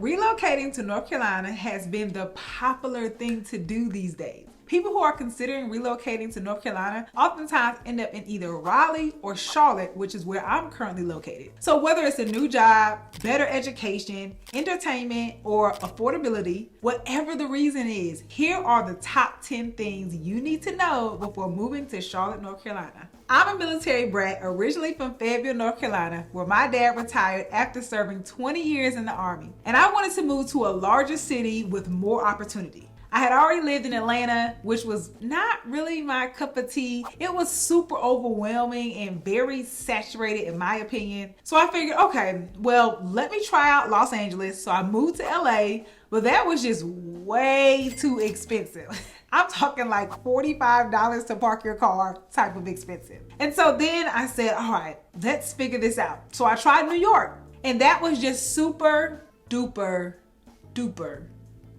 Relocating to North Carolina has been the popular thing to do these days. People who are considering relocating to North Carolina oftentimes end up in either Raleigh or Charlotte, which is where I'm currently located. So whether it's a new job, better education, entertainment, or affordability, whatever the reason is, here are the top 10 things you need to know before moving to Charlotte, North Carolina. I'm a military brat originally from Fayetteville, North Carolina, where my dad retired after serving 20 years in the Army. And I wanted to move to a larger city with more opportunity. I had already lived in Atlanta, which was not really my cup of tea. It was super overwhelming and very saturated in my opinion. So I figured, okay, well, let me try out Los Angeles. So I moved to LA, but that was just way too expensive. I'm talking like $45 to park your car type of expensive. And so then I said, all right, let's figure this out. So I tried New York, and that was just super duper duper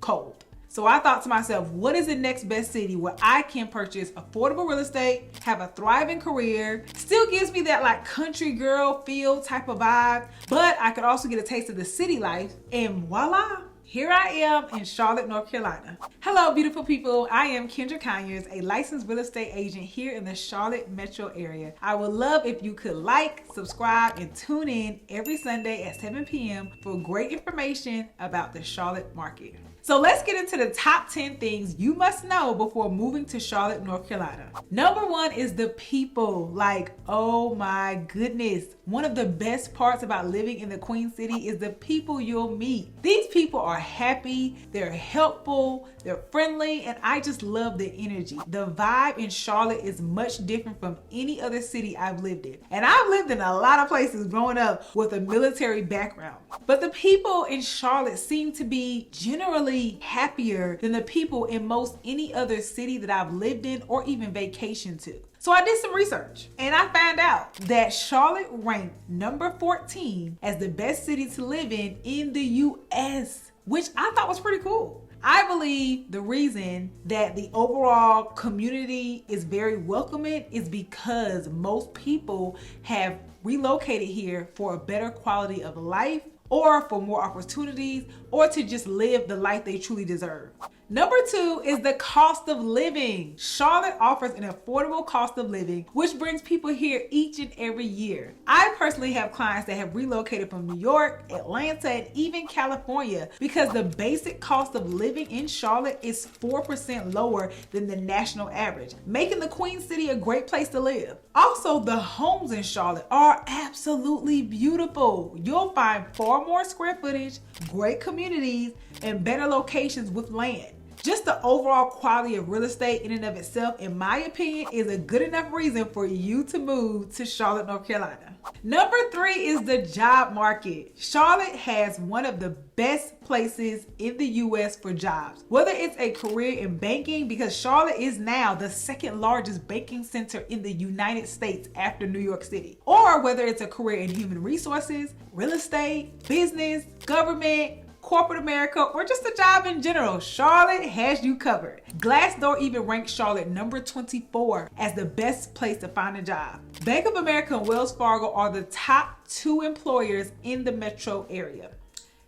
cold. So I thought to myself, what is the next best city where I can purchase affordable real estate, have a thriving career, still gives me that like country girl feel type of vibe, but I could also get a taste of the city life, and voila, here I am in Charlotte, North Carolina. Hello, beautiful people. I am Kendra Conyers, a licensed real estate agent here in the Charlotte metro area. I would love if you could like, subscribe, and tune in every Sunday at 7 p.m. for great information about the Charlotte market. So let's get into the top 10 things you must know before moving to Charlotte, North Carolina. Number one is the people. Like, oh my goodness. One of the best parts about living in the Queen City is the people you'll meet. These people are happy, they're helpful, they're friendly, and I just love the energy. The vibe in Charlotte is much different from any other city I've lived in. And I've lived in a lot of places growing up with a military background. But the people in Charlotte seem to be generally happier than the people in most any other city that I've lived in or even vacationed to. So I did some research and I found out that Charlotte ranked number 14 as the best city to live in the US, which I thought was pretty cool. I believe the reason that the overall community is very welcoming is because most people have relocated here for a better quality of life, or for more opportunities, or to just live the life they truly deserve. Number two is the cost of living. Charlotte offers an affordable cost of living, which brings people here each and every year. I personally have clients that have relocated from New York, Atlanta, and even California because the basic cost of living in Charlotte is 4% lower than the national average, making the Queen City a great place to live. Also, the homes in Charlotte are absolutely beautiful. You'll find far more square footage, great communities, and better locations with land. Just the overall quality of real estate in and of itself, in my opinion, is a good enough reason for you to move to Charlotte, North Carolina. Number three is the job market. Charlotte has one of the best places in the US for jobs. Whether it's a career in banking, because Charlotte is now the second largest banking center in the United States after New York City, or whether it's a career in human resources, real estate, business, government, corporate America, or just a job in general, Charlotte has you covered. Glassdoor even ranked Charlotte number 24 as the best place to find a job. Bank of America and Wells Fargo are the top two employers in the metro area.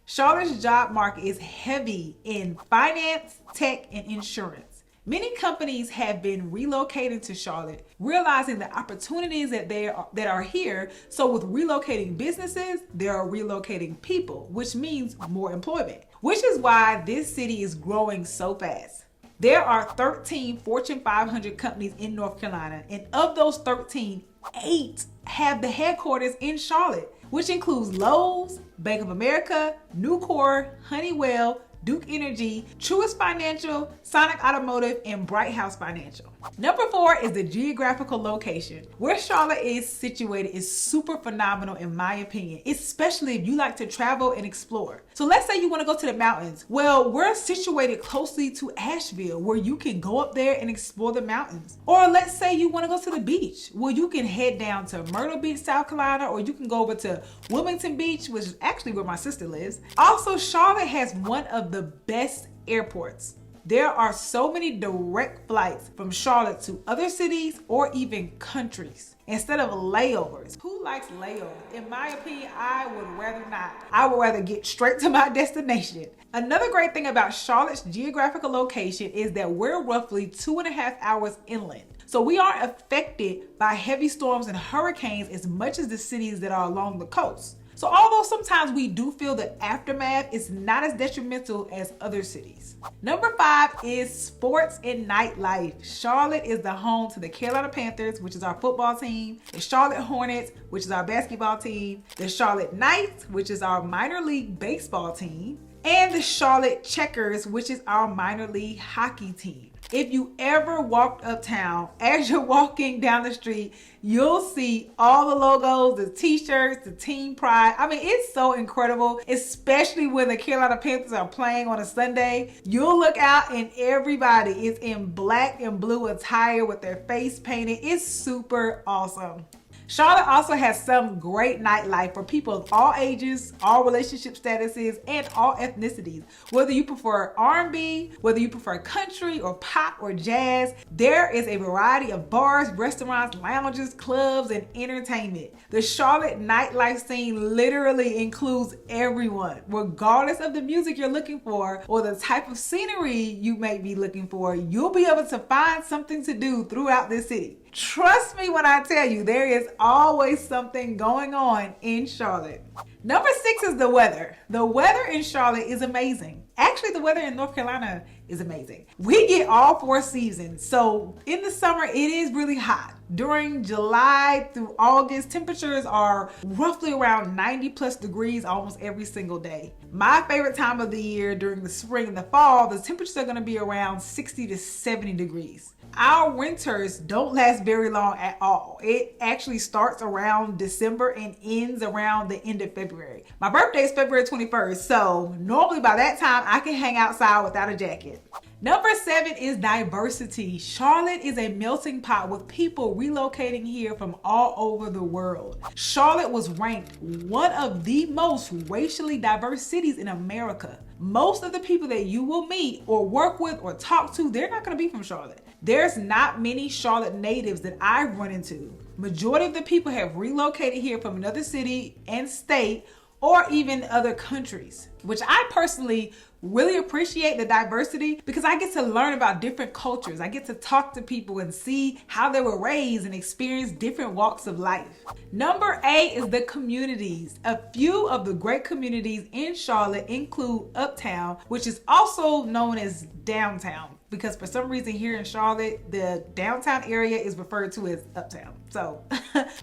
Charlotte's job market is heavy in finance, tech, and insurance. Many companies have been relocating to Charlotte, realizing the opportunities that are here. So with relocating businesses, there are relocating people, which means more employment, which is why this city is growing so fast. There are 13 Fortune 500 companies in North Carolina, and of those 13, 8 have the headquarters in Charlotte, which includes Lowe's, Bank of America, Nucor, Honeywell, Duke Energy, Truist Financial, Sonic Automotive, and Bright House Financial. Number 4 is the geographical location. Where Charlotte is situated is super phenomenal in my opinion, especially if you like to travel and explore. So let's say you want to go to the mountains. Well, we're situated closely to Asheville, where you can go up there and explore the mountains. Or let's say you want to go to the beach. Well, you can head down to Myrtle Beach, South Carolina, or you can go over to Wilmington Beach, which is actually where my sister lives. Also, Charlotte has one of the best airports. there are so many direct flights from Charlotte to other cities or even countries instead of layovers. Who likes layovers? In my opinion, I would rather not. I would rather get straight to my destination. Another great thing about Charlotte's geographical location is that we're roughly 2.5 hours inland. So we aren't affected by heavy storms and hurricanes as much as the cities that are along the coast. So although sometimes we do feel the aftermath, it's not as detrimental as other cities. Number 5 is sports and nightlife. Charlotte is the home to the Carolina Panthers, which is our football team, the Charlotte Hornets, which is our basketball team, the Charlotte Knights, which is our minor league baseball team, and the Charlotte Checkers, which is our minor league hockey team. If you ever walked uptown, as you're walking down the street, you'll see all the logos, the t-shirts, the team pride. I mean, it's so incredible, especially when the Carolina Panthers are playing on a Sunday. You'll look out and everybody is in black and blue attire with their face painted. It's super awesome. Charlotte also has some great nightlife for people of all ages, all relationship statuses, and all ethnicities. Whether you prefer R&B, whether you prefer country or pop or jazz, there is a variety of bars, restaurants, lounges, clubs, and entertainment. The Charlotte nightlife scene literally includes everyone, regardless of the music you're looking for or the type of scenery you may be looking for. You'll be able to find something to do throughout this city. Trust me when I tell you, there is always something going on in Charlotte. Number 6 is the weather. The weather in Charlotte is amazing. Actually, the weather in North Carolina is amazing. We get all 4 seasons. So in the summer, it is really hot. During July through August, temperatures are roughly around 90+ degrees almost every single day. My favorite time of the year during the spring and the fall, the temperatures are going to be around 60 to 70 degrees. Our winters don't last very long at all. It actually starts around December and ends around the end of February. My birthday is February 21st, so normally by that time I can hang outside without a jacket. Number 7 is diversity. Charlotte is a melting pot with people relocating here from all over the world. Charlotte was ranked one of the most racially diverse cities in America. Most of the people that you will meet or work with or talk to, they're not going to be from Charlotte. There's not many Charlotte natives that I've run into. Majority of the people have relocated here from another city and state or even other countries, which I personally really appreciate the diversity because I get to learn about different cultures. I get to talk to people and see how they were raised and experience different walks of life. Number 8 is the communities. A few of the great communities in Charlotte include Uptown, which is also known as downtown, because for some reason here in Charlotte, the downtown area is referred to as Uptown. So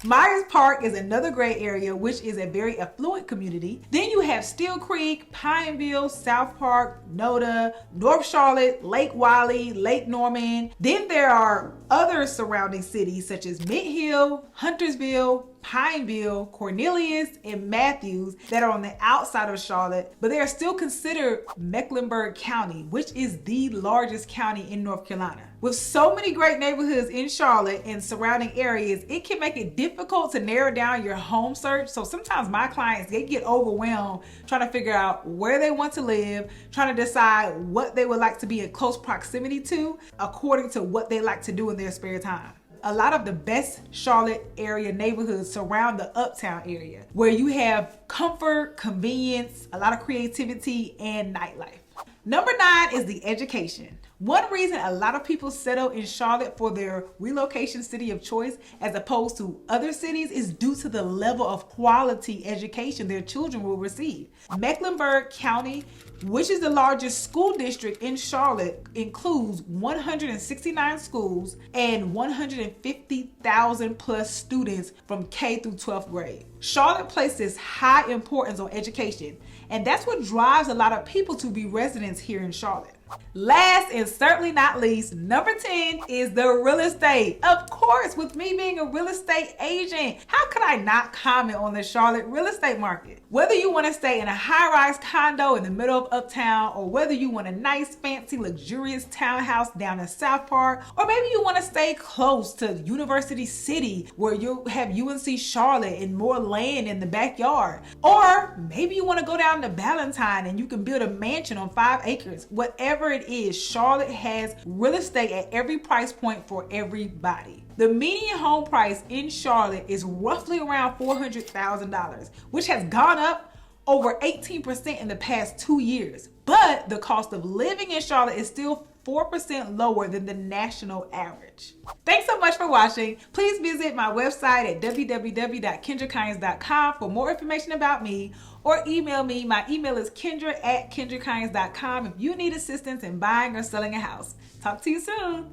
Myers Park is another great area, which is a very affluent community. Then you have Steel Creek, Pineville, South Park, Noda, North Charlotte, Lake Wylie, Lake Norman. Then there are other surrounding cities such as Mint Hill, Huntersville, Pineville, Cornelius, and Matthews that are on the outside of Charlotte, but they are still considered Mecklenburg County, which is the largest county in North Carolina. With so many great neighborhoods in Charlotte and surrounding areas, it can make it difficult to narrow down your home search. So sometimes my clients, they get overwhelmed trying to figure out where they want to live, trying to decide what they would like to be in close proximity to according to what they like to do in their spare time. A lot of the best Charlotte area neighborhoods surround the Uptown area, where you have comfort, convenience, a lot of creativity, and nightlife. Number 9 is the education. One reason a lot of people settle in Charlotte for their relocation city of choice as opposed to other cities is due to the level of quality education their children will receive. Mecklenburg County, which is the largest school district in Charlotte, includes 169 schools and 150,000 plus students from K through 12th grade. Charlotte places high importance on education, and that's what drives a lot of people to be residents here in Charlotte. Last and certainly not least, number 10 is the real estate. Of course, with me being a real estate agent, how could I not comment on the Charlotte real estate market? Whether you want to stay in a high-rise condo in the middle of Uptown, or whether you want a nice, fancy, luxurious townhouse down in South Park, or maybe you want to stay close to University City where you have UNC Charlotte and more land in the backyard, or maybe you want to go down to Ballantyne and you can build a mansion on 5 acres. Whatever whatever it is, Charlotte has real estate at every price point for everybody. The median home price in Charlotte is roughly around $400,000, which has gone up over 18% in the past 2 years. But the cost of living in Charlotte is still 4% lower than the national average. Thanks so much for watching. Please visit my website at www.kendraconyers.com for more information about me, or email me. My email is kendra@kendraconyers.com if you need assistance in buying or selling a house. Talk to you soon.